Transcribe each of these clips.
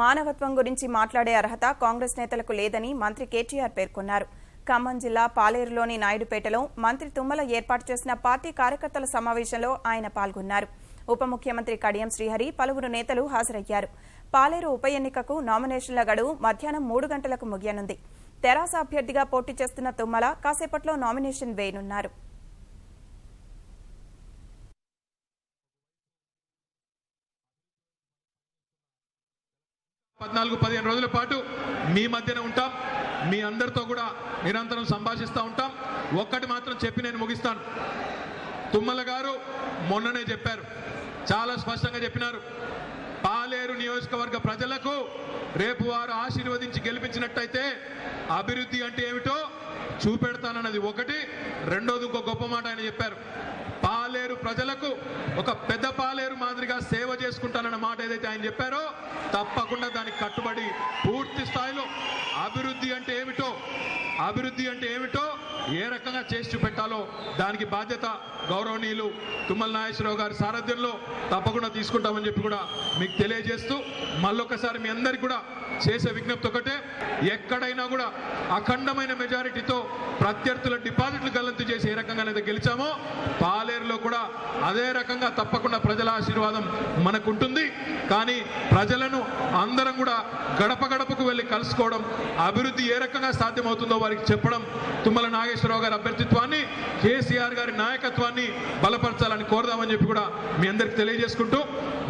మానవత్వం గురించి మాట్లాడే అర్హత కాంగ్రెస్ నేతలకు లేదని మంత్రి కేటీఆర్ పేర్కొన్నారు. ఖమ్మం జిల్లా పాలేరులోని నాయుడుపేటలో మంత్రి తుమ్మల ఏర్పాటు చేసిన పార్టీ కార్యకర్తల సమావేశంలో ఆయన పాల్గొన్నారు. ఉప ముఖ్యమంత్రి కడియం శ్రీహరి, పలువురు నేతలు హాజరయ్యారు. పాలేరు ఉప ఎన్నికకు నామినేషన్ల గడువు మధ్యాహ్నం 3 గంటలకు ముగియనుంది. తెరాస అభ్యర్థిగా పోటీ చేస్తున్న తుమ్మల కాసేపట్లో నామినేషన్ వేయనున్నారు. పద్నాలుగు 15 రోజుల పాటు మీ మధ్యన ఉంటాం. మీ అందరితో కూడా నిరంతరం సంభాషిస్తూ ఉంటాం. ఒక్కటి మాత్రం చెప్పి నేను ముగిస్తాను. తుమ్మల గారు మొన్ననే చెప్పారు, చాలా స్పష్టంగా చెప్పినారు. పాలేరు నియోజకవర్గ ప్రజలకు రేపు వారు ఆశీర్వదించి గెలిపించినట్టయితే అభివృద్ధి అంటే ఏమిటో చూపెడతానన్నది ఒకటి. రెండోది ఇంకో గొప్ప మాట ఆయన చెప్పారు. పాలేరు ప్రజలకు ఒక పెద్ద పాలేరు మాదిరిగా సేవ చేసుకుంటానన్న మాట ఏదైతే ఆయన చెప్పారో తప్పకుండా దానికి కట్టుబడి పూర్తి స్థాయిలో అభివృద్ధి అంటే ఏమిటో ఏ రకంగా చేసి చూపెట్టాలో దానికి బాధ్యత గౌరవనీయులు తుమ్మల నాగేశ్వరరావు గారి సారథ్యంలో తప్పకుండా తీసుకుంటామని చెప్పి కూడా మీకు తెలియజేస్తూ మళ్ళొకసారి మీ అందరికీ కూడా చేసే విజ్ఞప్తి ఒకటే, ఎక్కడైనా కూడా అఖండమైన మెజారిటీతో ప్రత్యర్థుల డిపాజిట్లు గల్లంతు చేసి ఏ రకంగానైతే గెలిచామో పాలేరులో కూడా అదే రకంగా తప్పకుండా ప్రజల ఆశీర్వాదం మనకు ఉంటుంది. కానీ ప్రజలను అందరం కూడా గడప గడపకు వెళ్ళి కలుసుకోవడం, అభివృద్ధి ఏ రకంగా సాధ్యమవుతుందో వారికి చెప్పడం, తుమ్మల నాగేశ్వరరావు గారి అభ్యర్థిత్వాన్ని, కేసీఆర్ గారి నాయకత్వాన్ని బలపరచాలని కోరదామని చెప్పి కూడా మీ అందరికి తెలియజేసుకుంటూ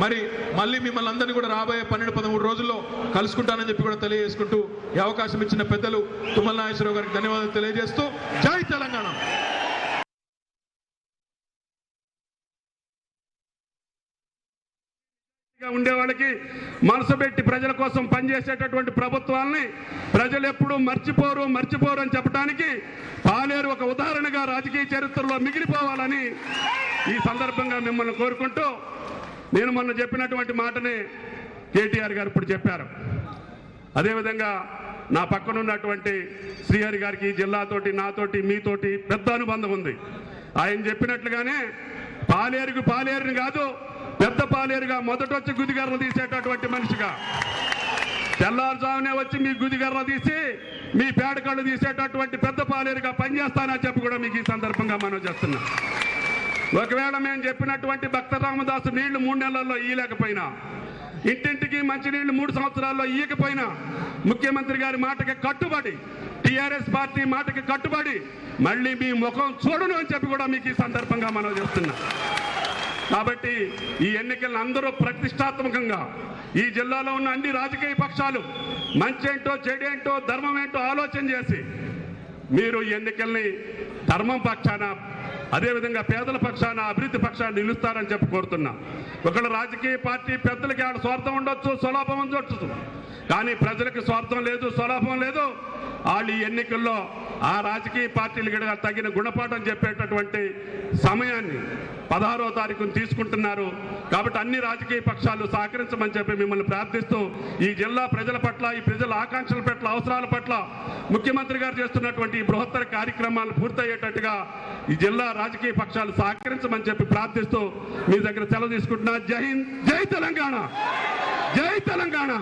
మరి మళ్ళీ మిమ్మల్ని అందరినీ కూడా రాబోయే 12-13 రోజుల్లో కలుసుకుంటానని చెప్పి కూడా తెలియజేసుకుంటూ ఈ అవకాశం ఇచ్చిన పెద్దలు తుమ్మల నాగేశ్వరరావు గారికి ధన్యవాదాలు తెలియజేస్తూ జై తెలంగాణ. ఉండే వాళ్ళకి మనసు పెట్టి ప్రజల కోసం పనిచేసేటటువంటి ప్రభుత్వాన్ని ప్రజలు ఎప్పుడూ మర్చిపోరు అని చెప్పడానికి పాలేరు ఒక ఉదాహరణగా రాజకీయ చరిత్రలో మిగిలిపోవాలని ఈ సందర్భంగా మిమ్మల్ని కోరుకుంటూ, నేను మొన్న చెప్పినటువంటి మాటని కేటీఆర్ గారు ఇప్పుడు చెప్పారు. అదేవిధంగా నా పక్కన ఉన్నటువంటి శ్రీహరి గారికి జిల్లాతోటి, నాతోటి, మీతోటి పెద్ద అనుబంధం ఉంది. ఆయన చెప్పినట్లుగానే పాలేరుని కాదు, పెద్ద పాలేరుగా మొదటొచ్చి గుదిగర్ర తీసేటటువంటి మనిషిగా, తెల్లారుజామునే వచ్చి మీ గుదిగర్ర తీసి మీ పేడకళ్ళు తీసేటటువంటి పెద్ద పాలేరుగా పనిచేస్తానని చెప్పి కూడా మీకు ఈ సందర్భంగా మనం చేస్తున్నాం. ఒకవేళ మేము చెప్పినటువంటి భక్త రామదాసు నీళ్లు 3 నెలల్లో ఇయ్యలేకపోయినా, ఇంటింటికి మంచినీళ్లు 3 సంవత్సరాల్లో ఇయ్యకపోయినా, ముఖ్యమంత్రి గారి మాటకి కట్టుబడి, టీఆర్ఎస్ పార్టీ మాటకి కట్టుబడి మళ్ళీ మీ ముఖం చూడను అని చెప్పి కూడా మీకు ఈ సందర్భంగా మనం చేస్తున్నాం. కాబట్టి ఈ ఎన్నికలను అందరూ ప్రతిష్టాత్మకంగా ఈ జిల్లాలో ఉన్న అన్ని రాజకీయ పక్షాలు మంచేంటో చెడేంటో ధర్మం ఏంటో ఆలోచన చేసి మీరు ఎన్నికల్ని ధర్మం పక్షాన, అదేవిధంగా పేదల పక్షాన, అభివృద్ధి పక్షాన నిలుస్తారని చెప్పి కోరుతున్నా. ఒకళ్ళు రాజకీయ పార్టీ పెద్దలకి ఆడ స్వార్థం ఉండొచ్చు, స్వలాభం ఉండొచ్చు, కానీ ప్రజలకు స్వార్థం లేదు, స్వలాభం లేదు. వాళ్ళు ఈ ఎన్నికల్లో ఆ రాజకీయ పార్టీలకు తగిన గుణపాఠం చెప్పేటటువంటి సమయాన్ని 16వ తారీఖున తీసుకుంటున్నారు. కాబట్టి అన్ని రాజకీయ పక్షాలు సహకరించమని చెప్పి మిమ్మల్ని ప్రార్థిస్తూ, ఈ జిల్లా ప్రజల పట్ల, ఈ ప్రజల ఆకాంక్షల పట్ల, అవసరాల పట్ల ముఖ్యమంత్రి గారు చేస్తున్నటువంటి ఈ బృహత్తర కార్యక్రమాలు పూర్తయ్యేటట్టుగా ఈ జిల్లా రాజకీయ పక్షాలు సహకరించమని చెప్పి ప్రార్థిస్తూ మీ దగ్గర సెలవు తీసుకుంటున్నా. జై హింద్, జై తెలంగాణ, జై తెలంగాణ.